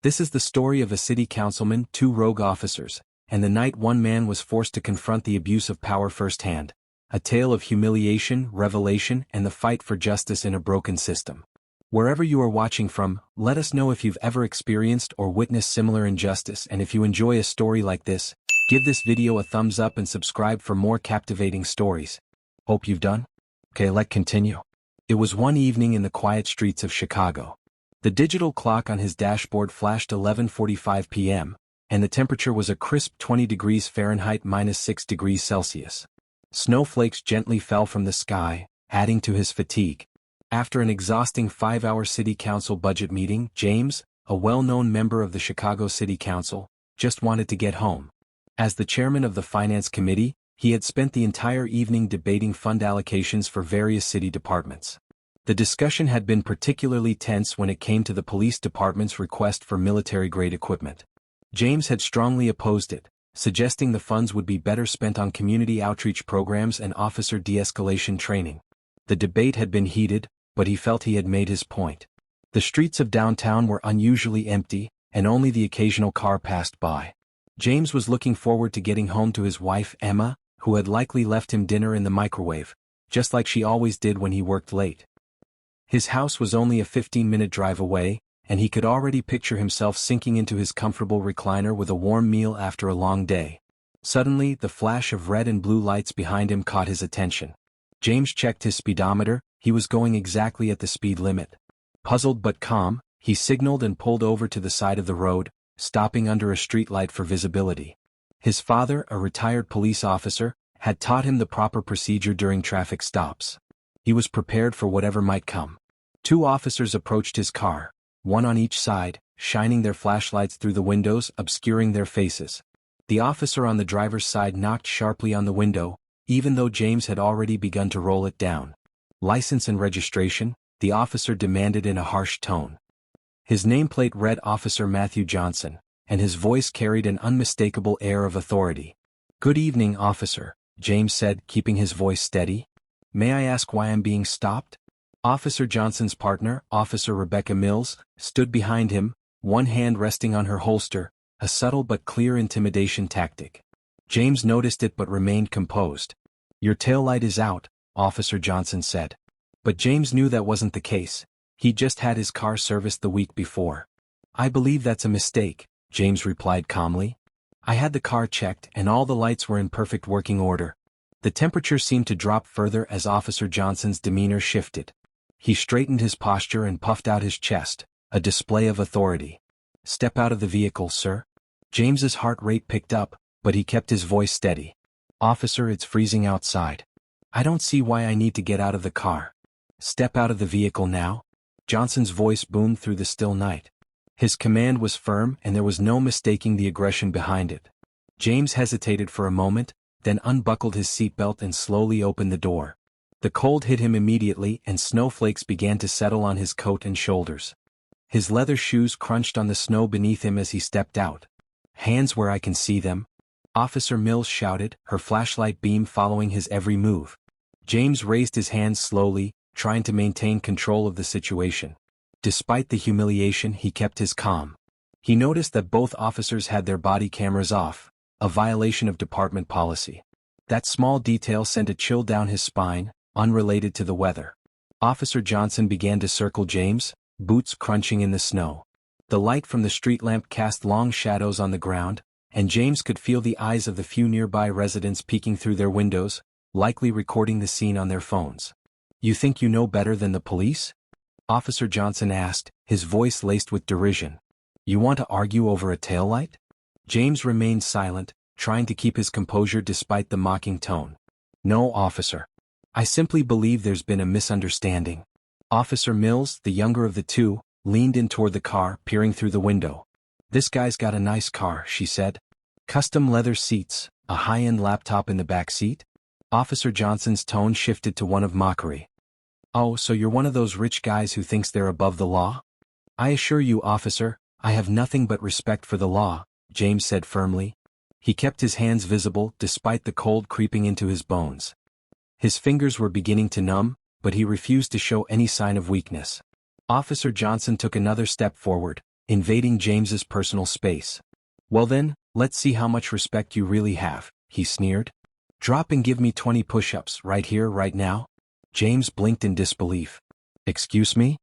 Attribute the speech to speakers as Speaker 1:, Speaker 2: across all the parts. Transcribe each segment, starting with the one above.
Speaker 1: This is the story of a city councilman, two rogue officers, and the night one man was forced to confront the abuse of power firsthand. A tale of humiliation, revelation, and the fight for justice in a broken system. Wherever you are watching from, let us know if you've ever experienced or witnessed similar injustice, and if you enjoy a story like this, give this video a thumbs up and subscribe for more captivating stories. Hope you've done? Okay, let's continue. It was one evening in the quiet streets of Chicago. The digital clock on his dashboard flashed 11:45 p.m., and the temperature was a crisp 20 degrees Fahrenheit -6 degrees Celsius. Snowflakes gently fell from the sky, adding to his fatigue. After an exhausting 5-hour city council budget meeting, James, a well-known member of the Chicago City Council, just wanted to get home. As the chairman of the Finance Committee, he had spent the entire evening debating fund allocations for various city departments. The discussion had been particularly tense when it came to the police department's request for military-grade equipment. James had strongly opposed it, suggesting the funds would be better spent on community outreach programs and officer de-escalation training. The debate had been heated, but he felt he had made his point. The streets of downtown were unusually empty, and only the occasional car passed by. James was looking forward to getting home to his wife, Emma, who had likely left him dinner in the microwave, just like she always did when he worked late. His house was only a 15-minute drive away, and he could already picture himself sinking into his comfortable recliner with a warm meal after a long day. Suddenly, the flash of red and blue lights behind him caught his attention. James checked his speedometer. He was going exactly at the speed limit. Puzzled but calm, he signaled and pulled over to the side of the road, stopping under a streetlight for visibility. His father, a retired police officer, had taught him the proper procedure during traffic stops. He was prepared for whatever might come. Two officers approached his car, one on each side, shining their flashlights through the windows, obscuring their faces. The officer on the driver's side knocked sharply on the window, even though James had already begun to roll it down. "License and registration," the officer demanded in a harsh tone. His nameplate read Officer Matthew Johnson, and his voice carried an unmistakable air of authority. "Good evening, officer," James said, keeping his voice steady. "May I ask why I'm being stopped?" Officer Johnson's partner, Officer Rebecca Mills, stood behind him, one hand resting on her holster, a subtle but clear intimidation tactic. James noticed it but remained composed. "Your taillight is out," Officer Johnson said. But James knew that wasn't the case. He'd just had his car serviced the week before. "I believe that's a mistake," James replied calmly. "I had the car checked and all the lights were in perfect working order." The temperature seemed to drop further as Officer Johnson's demeanor shifted. He straightened his posture and puffed out his chest, a display of authority. "Step out of the vehicle, sir." James's heart rate picked up, but he kept his voice steady. "Officer, it's freezing outside. I don't see why I need to get out of the car." "Step out of the vehicle now." Johnson's voice boomed through the still night. His command was firm and there was no mistaking the aggression behind it. James hesitated for a moment, then unbuckled his seatbelt and slowly opened the door. The cold hit him immediately and snowflakes began to settle on his coat and shoulders. His leather shoes crunched on the snow beneath him as he stepped out. "Hands where I can see them," Officer Mills shouted, her flashlight beam following his every move. James raised his hands slowly, trying to maintain control of the situation. Despite the humiliation, he kept his calm. He noticed that both officers had their body cameras off, a violation of department policy. That small detail sent a chill down his spine, unrelated to the weather. Officer Johnson began to circle James, boots crunching in the snow. The light from the street lamp cast long shadows on the ground, and James could feel the eyes of the few nearby residents peeking through their windows, likely recording the scene on their phones. "You think you know better than the police?" Officer Johnson asked, his voice laced with derision. "You want to argue over a taillight?" James remained silent, trying to keep his composure despite the mocking tone. "No, officer. I simply believe there's been a misunderstanding." Officer Mills, the younger of the two, leaned in toward the car, peering through the window. "This guy's got a nice car," she said. "Custom leather seats, a high-end laptop in the back seat?" Officer Johnson's tone shifted to one of mockery. "Oh, so you're one of those rich guys who thinks they're above the law?" "I assure you, officer, I have nothing but respect for the law," James said firmly. He kept his hands visible despite the cold creeping into his bones. His fingers were beginning to numb, but he refused to show any sign of weakness. Officer Johnson took another step forward, invading James's personal space. "Well then, let's see how much respect you really have," he sneered. "Drop and give me 20 push-ups right here, right now?" James blinked in disbelief. "Excuse me?"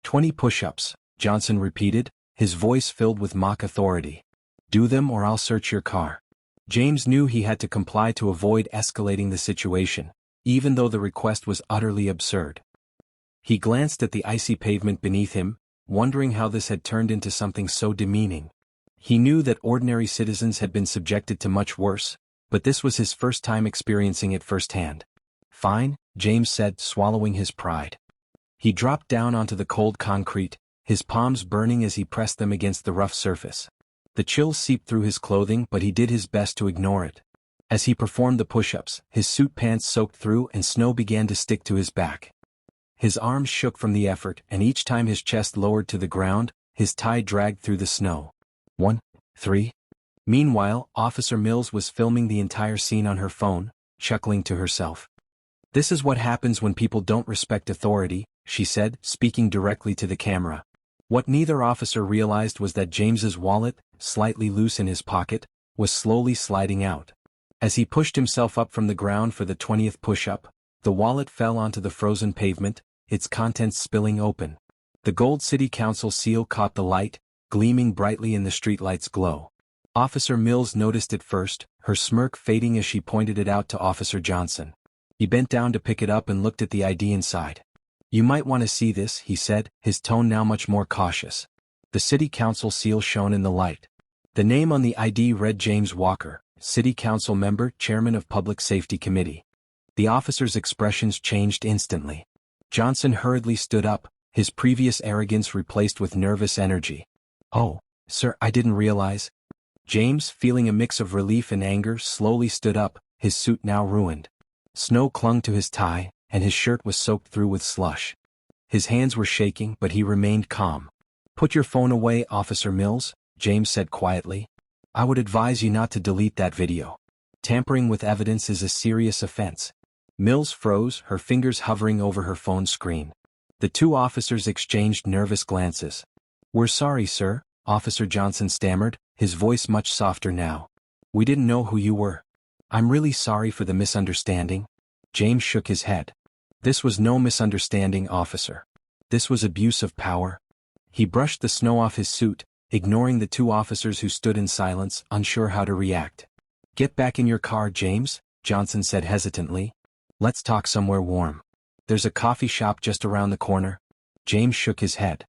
Speaker 1: "20 push-ups," Johnson repeated, his voice filled with mock authority. "Do them or I'll search your car." James knew he had to comply to avoid escalating the situation, even though the request was utterly absurd. He glanced at the icy pavement beneath him, wondering how this had turned into something so demeaning. He knew that ordinary citizens had been subjected to much worse, but this was his first time experiencing it firsthand. "Fine," James said, swallowing his pride. He dropped down onto the cold concrete, his palms burning as he pressed them against the rough surface. The chill seeped through his clothing, but he did his best to ignore it. As he performed the push-ups, his suit pants soaked through and snow began to stick to his back. His arms shook from the effort, and each time his chest lowered to the ground, his tie dragged through the snow. 1, 3. Meanwhile, Officer Mills was filming the entire scene on her phone, chuckling to herself. "This is what happens when people don't respect authority," she said, speaking directly to the camera. What neither officer realized was that James's wallet, slightly loose in his pocket, was slowly sliding out. As he pushed himself up from the ground for the 20th push-up, the wallet fell onto the frozen pavement, its contents spilling open. The gold city council seal caught the light, gleaming brightly in the streetlight's glow. Officer Mills noticed it first, her smirk fading as she pointed it out to Officer Johnson. He bent down to pick it up and looked at the ID inside. "You might want to see this," he said, his tone now much more cautious. The city council seal shone in the light. The name on the ID read James Walker, City Council Member, Chairman of Public Safety Committee. The officer's expressions changed instantly. Johnson hurriedly stood up, his previous arrogance replaced with nervous energy. "Oh, sir, I didn't realize." James, feeling a mix of relief and anger, slowly stood up, his suit now ruined. Snow clung to his tie, and his shirt was soaked through with slush. His hands were shaking, but he remained calm. "Put your phone away, Officer Mills," James said quietly. "I would advise you not to delete that video. Tampering with evidence is a serious offense." Mills froze, her fingers hovering over her phone screen. The two officers exchanged nervous glances. "We're sorry, sir," Officer Johnson stammered, his voice much softer now. "We didn't know who you were." "I'm really sorry for the misunderstanding." James shook his head. "This was no misunderstanding, officer. This was abuse of power." He brushed the snow off his suit, ignoring the two officers who stood in silence, unsure how to react. "Get back in your car, James," Johnson said hesitantly. "Let's talk somewhere warm. There's a coffee shop just around the corner." James shook his head.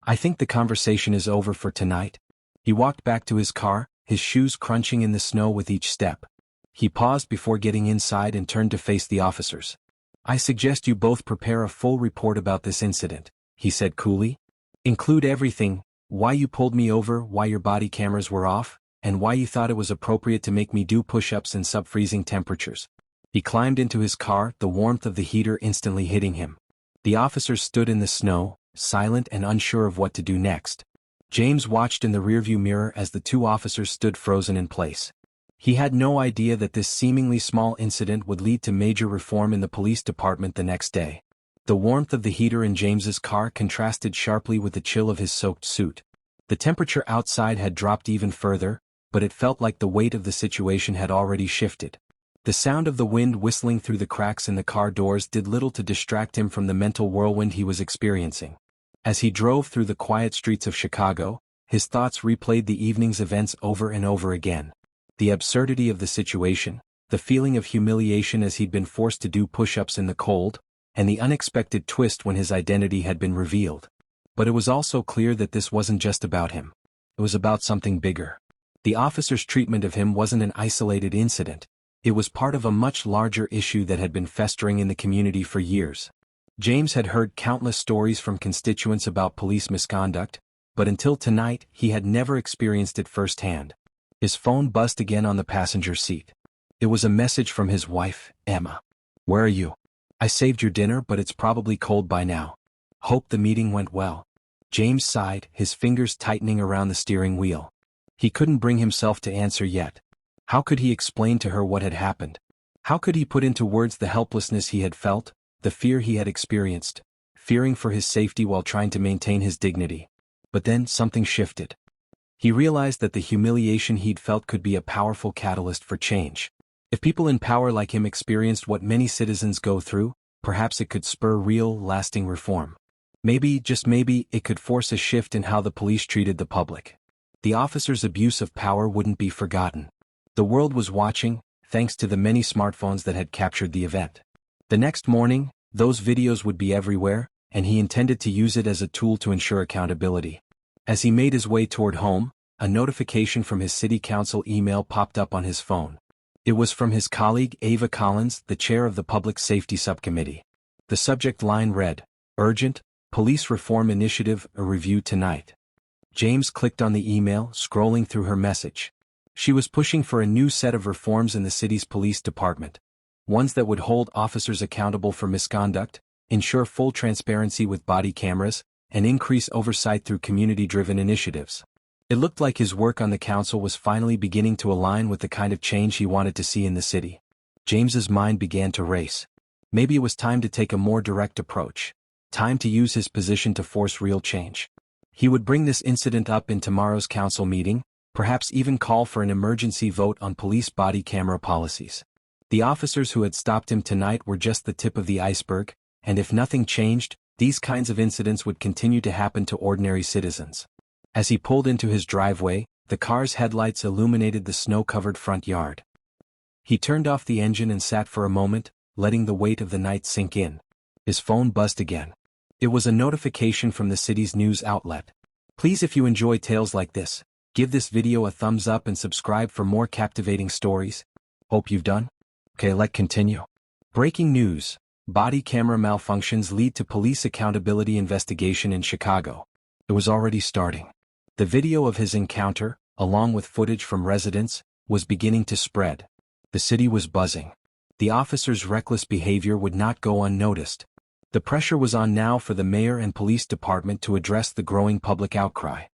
Speaker 1: "I think the conversation is over for tonight." He walked back to his car, his shoes crunching in the snow with each step. He paused before getting inside and turned to face the officers. "I suggest you both prepare a full report about this incident," he said coolly. "Include everything, why you pulled me over, why your body cameras were off, and why you thought it was appropriate to make me do push-ups in sub-freezing temperatures." He climbed into his car, the warmth of the heater instantly hitting him. The officers stood in the snow, silent and unsure of what to do next. James watched in the rearview mirror as the two officers stood frozen in place. He had no idea that this seemingly small incident would lead to major reform in the police department the next day. The warmth of the heater in James's car contrasted sharply with the chill of his soaked suit. The temperature outside had dropped even further, but it felt like the weight of the situation had already shifted. The sound of the wind whistling through the cracks in the car doors did little to distract him from the mental whirlwind he was experiencing. As he drove through the quiet streets of Chicago, his thoughts replayed the evening's events over and over again. The absurdity of the situation, the feeling of humiliation as he'd been forced to do push-ups in the cold, and the unexpected twist when his identity had been revealed. But it was also clear that this wasn't just about him. It was about something bigger. The officer's treatment of him wasn't an isolated incident. It was part of a much larger issue that had been festering in the community for years. James had heard countless stories from constituents about police misconduct, but until tonight he had never experienced it firsthand. His phone buzzed again on the passenger seat. It was a message from his wife, Emma. "Where are you? I saved your dinner, but it's probably cold by now. Hope the meeting went well." James sighed, his fingers tightening around the steering wheel. He couldn't bring himself to answer yet. How could he explain to her what had happened? How could he put into words the helplessness he had felt, the fear he had experienced, fearing for his safety while trying to maintain his dignity? But then something shifted. He realized that the humiliation he'd felt could be a powerful catalyst for change. If people in power like him experienced what many citizens go through, perhaps it could spur real, lasting reform. Maybe, just maybe, it could force a shift in how the police treated the public. The officer's abuse of power wouldn't be forgotten. The world was watching, thanks to the many smartphones that had captured the event. The next morning, those videos would be everywhere, and he intended to use it as a tool to ensure accountability. As he made his way toward home, a notification from his city council email popped up on his phone. It was from his colleague Ava Collins, the chair of the Public Safety Subcommittee. The subject line read, "Urgent, Police Reform Initiative, a review tonight." James clicked on the email, scrolling through her message. She was pushing for a new set of reforms in the city's police department. Ones that would hold officers accountable for misconduct, ensure full transparency with body cameras, and increase oversight through community-driven initiatives. It looked like his work on the council was finally beginning to align with the kind of change he wanted to see in the city. James's mind began to race. Maybe it was time to take a more direct approach. Time to use his position to force real change. He would bring this incident up in tomorrow's council meeting, perhaps even call for an emergency vote on police body camera policies. The officers who had stopped him tonight were just the tip of the iceberg, and if nothing changed, these kinds of incidents would continue to happen to ordinary citizens. As he pulled into his driveway, the car's headlights illuminated the snow-covered front yard. He turned off the engine and sat for a moment, letting the weight of the night sink in. His phone buzzed again. It was a notification from the city's news outlet. Please, if you enjoy tales like this, give this video a thumbs up and subscribe for more captivating stories. Hope you've done? Okay, let's continue. Breaking news. Body camera malfunctions lead to police accountability investigation in Chicago. It was already starting. The video of his encounter, along with footage from residents, was beginning to spread. The city was buzzing. The officer's reckless behavior would not go unnoticed. The pressure was on now for the mayor and police department to address the growing public outcry.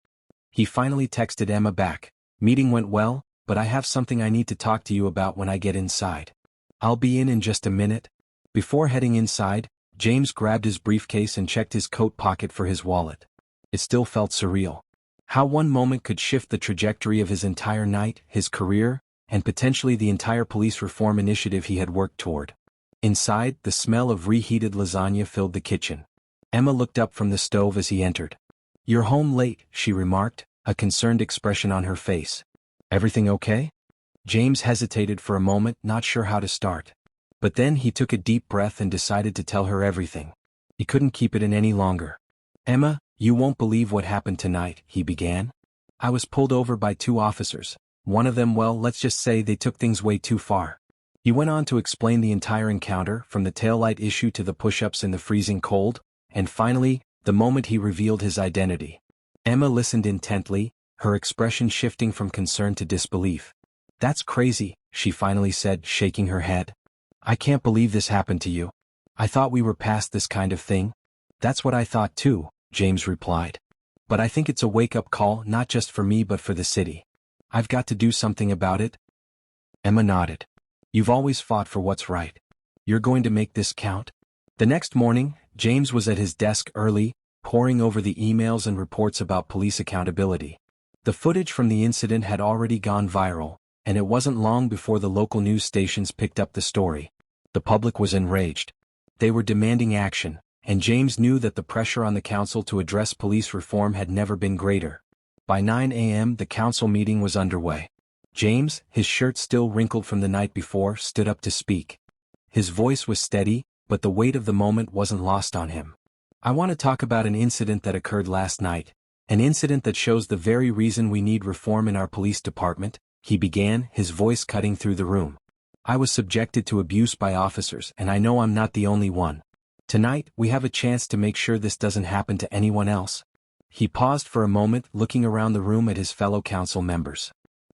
Speaker 1: He finally texted Emma back. "Meeting went well, but I have something I need to talk to you about when I get inside. I'll be in just a minute." Before heading inside, James grabbed his briefcase and checked his coat pocket for his wallet. It still felt surreal. How one moment could shift the trajectory of his entire night, his career, and potentially the entire police reform initiative he had worked toward. Inside, the smell of reheated lasagna filled the kitchen. Emma looked up from the stove as he entered. "You're home late," she remarked, a concerned expression on her face. "Everything okay?" James hesitated for a moment, not sure how to start. But then he took a deep breath and decided to tell her everything. He couldn't keep it in any longer. "Emma, you won't believe what happened tonight," he began. "I was pulled over by two officers. One of them, well, let's just say they took things way too far." He went on to explain the entire encounter, from the taillight issue to the push-ups in the freezing cold, and finally, the moment he revealed his identity. Emma listened intently, her expression shifting from concern to disbelief. "That's crazy," she finally said, shaking her head. "I can't believe this happened to you. I thought we were past this kind of thing." "That's what I thought too," James replied. "But I think it's a wake-up call, not just for me but for the city. I've got to do something about it." Emma nodded. "You've always fought for what's right. You're going to make this count?" The next morning, James was at his desk early, poring over the emails and reports about police accountability. The footage from the incident had already gone viral, and it wasn't long before the local news stations picked up the story. The public was enraged. They were demanding action, and James knew that the pressure on the council to address police reform had never been greater. By 9 a.m. the council meeting was underway. James, his shirt still wrinkled from the night before, stood up to speak. His voice was steady, but the weight of the moment wasn't lost on him. "I want to talk about an incident that occurred last night, an incident that shows the very reason we need reform in our police department," he began, his voice cutting through the room. "I was subjected to abuse by officers, and I know I'm not the only one. Tonight, we have a chance to make sure this doesn't happen to anyone else." He paused for a moment, looking around the room at his fellow council members.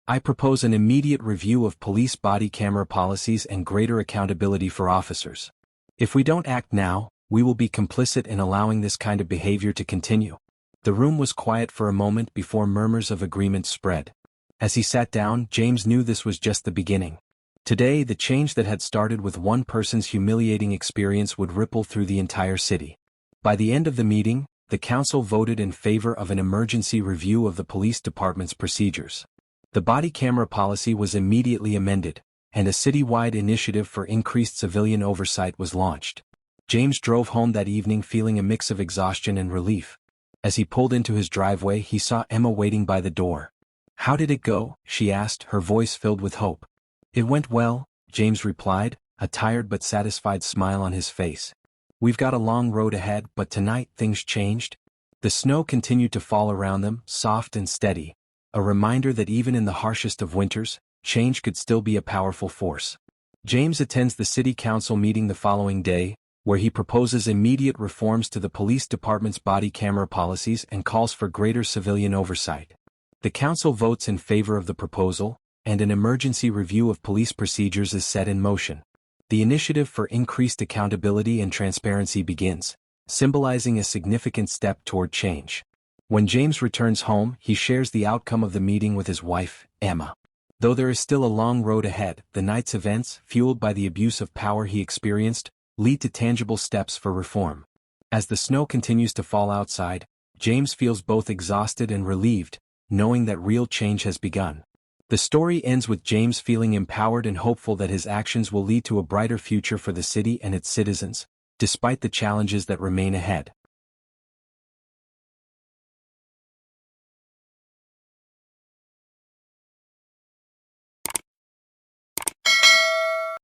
Speaker 1: "I propose an immediate review of police body camera policies and greater accountability for officers. If we don't act now, we will be complicit in allowing this kind of behavior to continue." The room was quiet for a moment before murmurs of agreement spread. As he sat down, James knew this was just the beginning. Today, the change that had started with one person's humiliating experience would ripple through the entire city. By the end of the meeting, the council voted in favor of an emergency review of the police department's procedures. The body camera policy was immediately amended, and a citywide initiative for increased civilian oversight was launched. James drove home that evening feeling a mix of exhaustion and relief. As he pulled into his driveway, he saw Emma waiting by the door. "How did it go?" she asked, her voice filled with hope. "It went well," James replied, a tired but satisfied smile on his face. "We've got a long road ahead, but tonight things changed." The snow continued to fall around them, soft and steady, a reminder that even in the harshest of winters, change could still be a powerful force. James attends the city council meeting the following day, where he proposes immediate reforms to the police department's body camera policies and calls for greater civilian oversight. The council votes in favor of the proposal, and an emergency review of police procedures is set in motion. The initiative for increased accountability and transparency begins, symbolizing a significant step toward change. When James returns home, he shares the outcome of the meeting with his wife, Emma. Though there is still a long road ahead, the night's events, fueled by the abuse of power he experienced, lead to tangible steps for reform. As the snow continues to fall outside, James feels both exhausted and relieved, knowing that real change has begun. The story ends with James feeling empowered and hopeful that his actions will lead to a brighter future for the city and its citizens, despite the challenges that remain ahead.